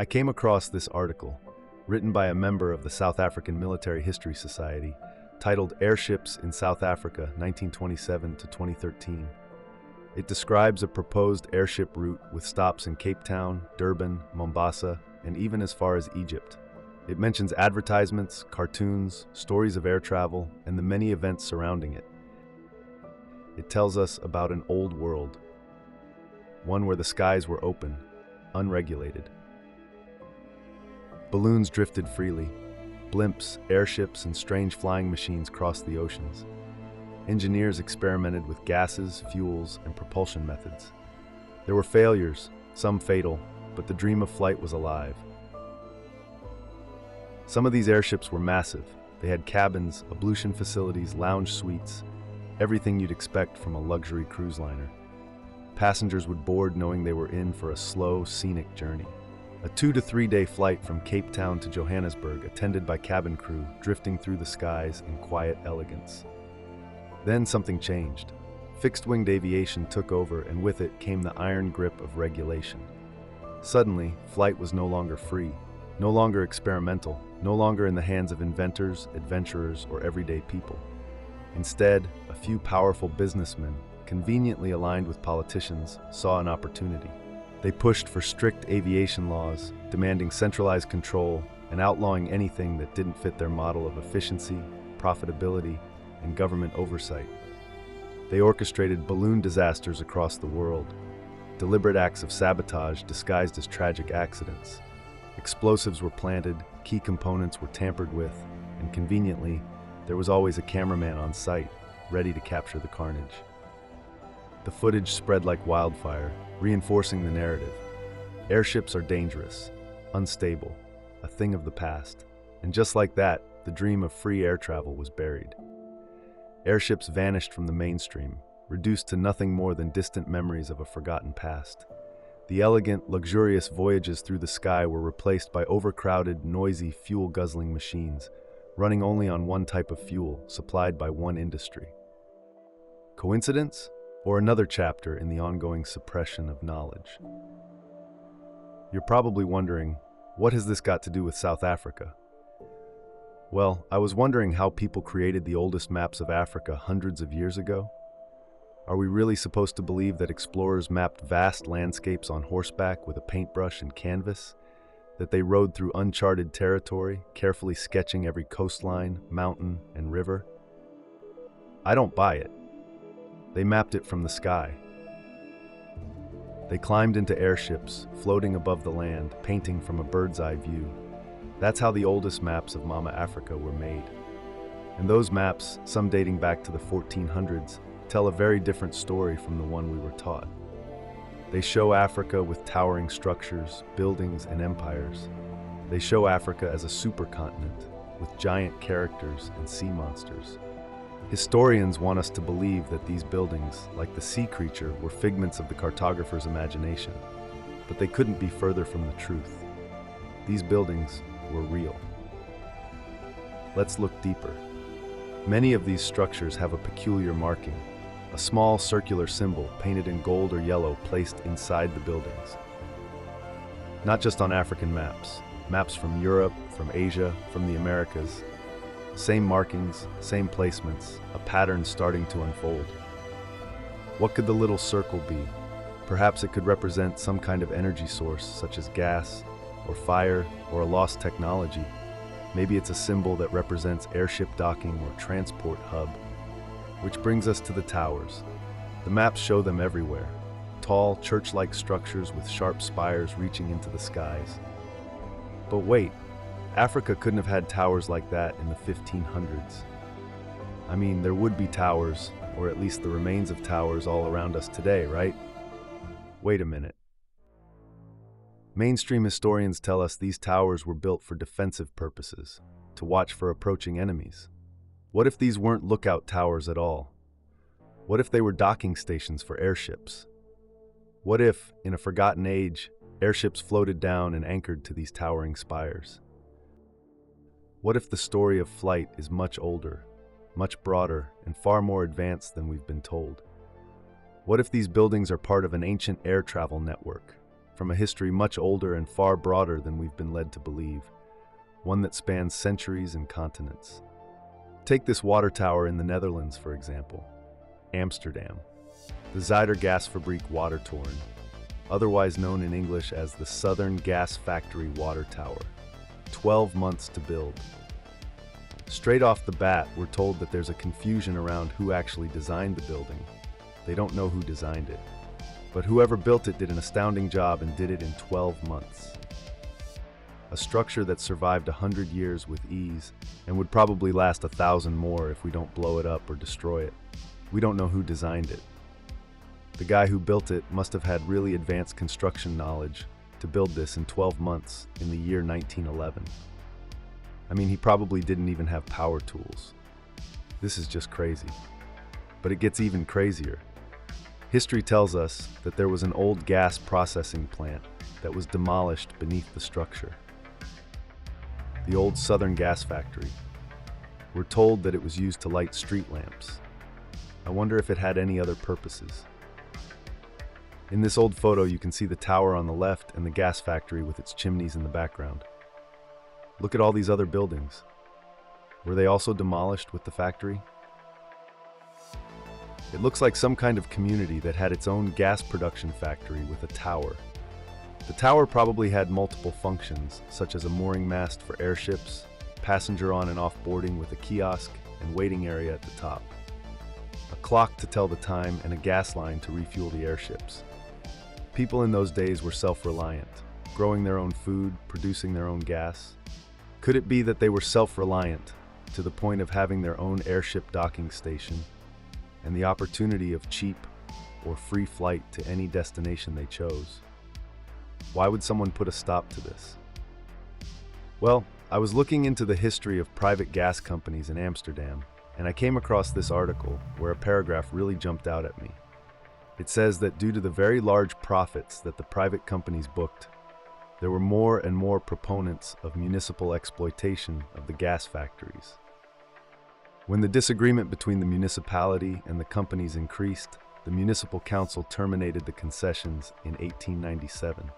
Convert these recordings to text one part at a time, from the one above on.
I came across this article, written by a member of the South African Military History Society, titled Airships in South Africa, 1927 to 2013. It describes a proposed airship route with stops in Cape Town, Durban, Mombasa, and even as far as Egypt. It mentions advertisements, cartoons, stories of air travel, and the many events surrounding it. It tells us about an old world, one where the skies were open, unregulated. Balloons drifted freely. Blimps, airships, and strange flying machines crossed the oceans. Engineers experimented with gases, fuels, and propulsion methods. There were failures, some fatal, but the dream of flight was alive. Some of these airships were massive. They had cabins, ablution facilities, lounge suites, everything you'd expect from a luxury cruise liner. Passengers would board knowing they were in for a slow, scenic journey. A 2 to 3 day flight from Cape Town to Johannesburg, attended by cabin crew, drifting through the skies in quiet elegance. Then something changed. Fixed-winged aviation took over, and with it came the iron grip of regulation. Suddenly, flight was no longer free, no longer experimental, no longer in the hands of inventors, adventurers, or everyday people. Instead, a few powerful businessmen, conveniently aligned with politicians, saw an opportunity. They pushed for strict aviation laws, demanding centralized control and outlawing anything that didn't fit their model of efficiency, profitability, and government oversight. They orchestrated balloon disasters across the world, deliberate acts of sabotage disguised as tragic accidents. Explosives were planted, key components were tampered with, and conveniently, there was always a cameraman on site, ready to capture the carnage. The footage spread like wildfire, reinforcing the narrative. Airships are dangerous, unstable, a thing of the past. And just like that, the dream of free air travel was buried. Airships vanished from the mainstream, reduced to nothing more than distant memories of a forgotten past. The elegant, luxurious voyages through the sky were replaced by overcrowded, noisy, fuel-guzzling machines, running only on one type of fuel, supplied by one industry. Coincidence? Or another chapter in the ongoing suppression of knowledge? You're probably wondering, what has this got to do with South Africa? Well, I was wondering how people created the oldest maps of Africa hundreds of years ago. Are we really supposed to believe that explorers mapped vast landscapes on horseback with a paintbrush and canvas? That they rode through uncharted territory, carefully sketching every coastline, mountain, and river? I don't buy it. They mapped it from the sky. They climbed into airships, floating above the land, painting from a bird's-eye view. That's how the oldest maps of Mama Africa were made. And those maps, some dating back to the 1400s, tell a very different story from the one we were taught. They show Africa with towering structures, buildings, and empires. They show Africa as a supercontinent, with giant characters and sea monsters. Historians want us to believe that these buildings, like the sea creature, were figments of the cartographer's imagination, but they couldn't be further from the truth. These buildings were real. Let's look deeper. Many of these structures have a peculiar marking, a small circular symbol painted in gold or yellow placed inside the buildings. Not just on African maps, maps from Europe, from Asia, from the Americas. Same markings, same placements, a pattern starting to unfold. What could the little circle be? Perhaps it could represent some kind of energy source, such as gas, or fire, or a lost technology. Maybe it's a symbol that represents airship docking or transport hub. Which brings us to the towers. The maps show them everywhere. Tall, church-like structures with sharp spires reaching into the skies. But wait. Africa couldn't have had towers like that in the 1500s. I mean, there would be towers, or at least the remains of towers all around us today, right? Wait a minute. Mainstream historians tell us these towers were built for defensive purposes, to watch for approaching enemies. What if these weren't lookout towers at all? What if they were docking stations for airships? What if, in a forgotten age, airships floated down and anchored to these towering spires? What if the story of flight is much older, much broader, and far more advanced than we've been told? What if these buildings are part of an ancient air travel network, from a history much older and far broader than we've been led to believe, one that spans centuries and continents. Take this water tower in the Netherlands, for example, Amsterdam, the Zuidergasfabriek Watertoren, otherwise known in English as the Southern Gas Factory Water Tower. 12 months to build. Straight off the bat, we're told that there's a confusion around who actually designed the building. They don't know who designed it. But whoever built it did an astounding job and did it in 12 months. A structure that survived 100 years with ease and would probably last 1,000 more if we don't blow it up or destroy it. We don't know who designed it. The guy who built it must have had really advanced construction knowledge to build this in 12 months in the year 1911. I mean, he probably didn't even have power tools. This is just crazy. But it gets even crazier. History tells us that there was an old gas processing plant that was demolished beneath the structure. The old Southern Gas Factory. We're told that it was used to light street lamps. I wonder if it had any other purposes. In this old photo, you can see the tower on the left and the gas factory with its chimneys in the background. Look at all these other buildings. Were they also demolished with the factory? It looks like some kind of community that had its own gas production factory with a tower. The tower probably had multiple functions, such as a mooring mast for airships, passenger on and off boarding with a kiosk, and waiting area at the top. A clock to tell the time and a gas line to refuel the airships. People in those days were self-reliant, growing their own food, producing their own gas. Could it be that they were self-reliant to the point of having their own airship docking station and the opportunity of cheap or free flight to any destination they chose? Why would someone put a stop to this? Well, I was looking into the history of private gas companies in Amsterdam, and I came across this article where a paragraph really jumped out at me. It says that due to the very large profits that the private companies booked, there were more and more proponents of municipal exploitation of the gas factories. When the disagreement between the municipality and the companies increased, the municipal council terminated the concessions in 1897.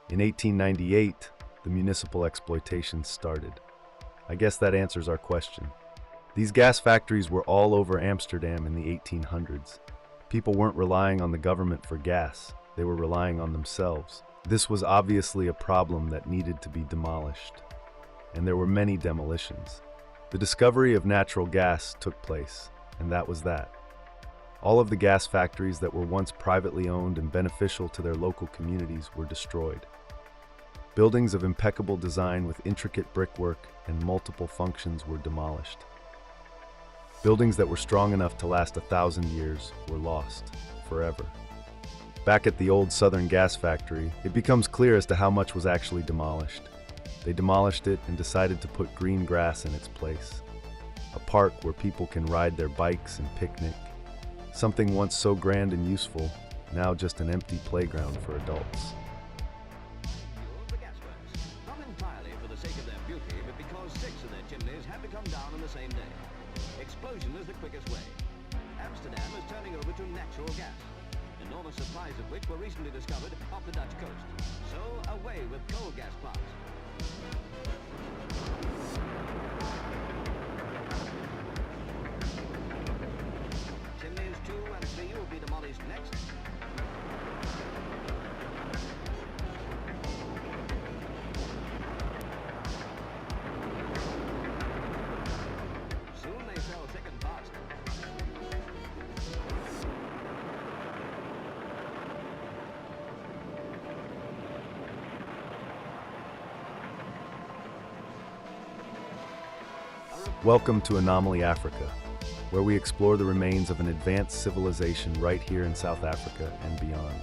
In 1898, the municipal exploitation started. I guess that answers our question. These gas factories were all over Amsterdam in the 1800s. People weren't relying on the government for gas, they were relying on themselves. This was obviously a problem that needed to be demolished, and there were many demolitions. The discovery of natural gas took place, and that was that. All of the gas factories that were once privately owned and beneficial to their local communities were destroyed. Buildings of impeccable design with intricate brickwork and multiple functions were demolished. Buildings that were strong enough to last 1,000 years were lost forever. Back at the old Southern Gas Factory, it becomes clear as to how much was actually demolished. They demolished it and decided to put green grass in its place. A park where people can ride their bikes and picnic. Something once so grand and useful, now just an empty playground for adults. The gasworks, not entirely for the sake of their beauty, but because 6 of their chimneys had to come down on the same day. Explosion is the quickest way. Amsterdam is turning over to natural gas, enormous supplies of which were recently discovered off the Dutch coast. So away with coal gas plants. Chimneys 2 and 3 will be demolished next. Soon they fell thick and fast. Welcome to Anomaly, Africa, where we explore the remains of an advanced civilization right here in South Africa and beyond.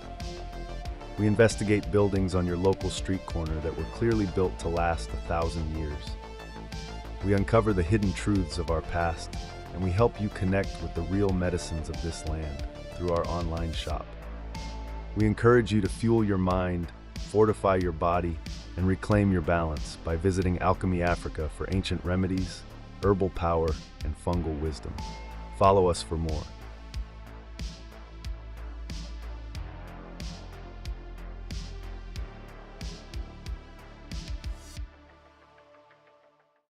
We investigate buildings on your local street corner that were clearly built to last 1,000 years. We uncover the hidden truths of our past, and we help you connect with the real medicines of this land through our online shop. We encourage you to fuel your mind, fortify your body, and reclaim your balance by visiting Alchemy Africa for ancient remedies, herbal power, and fungal wisdom. Follow us for more.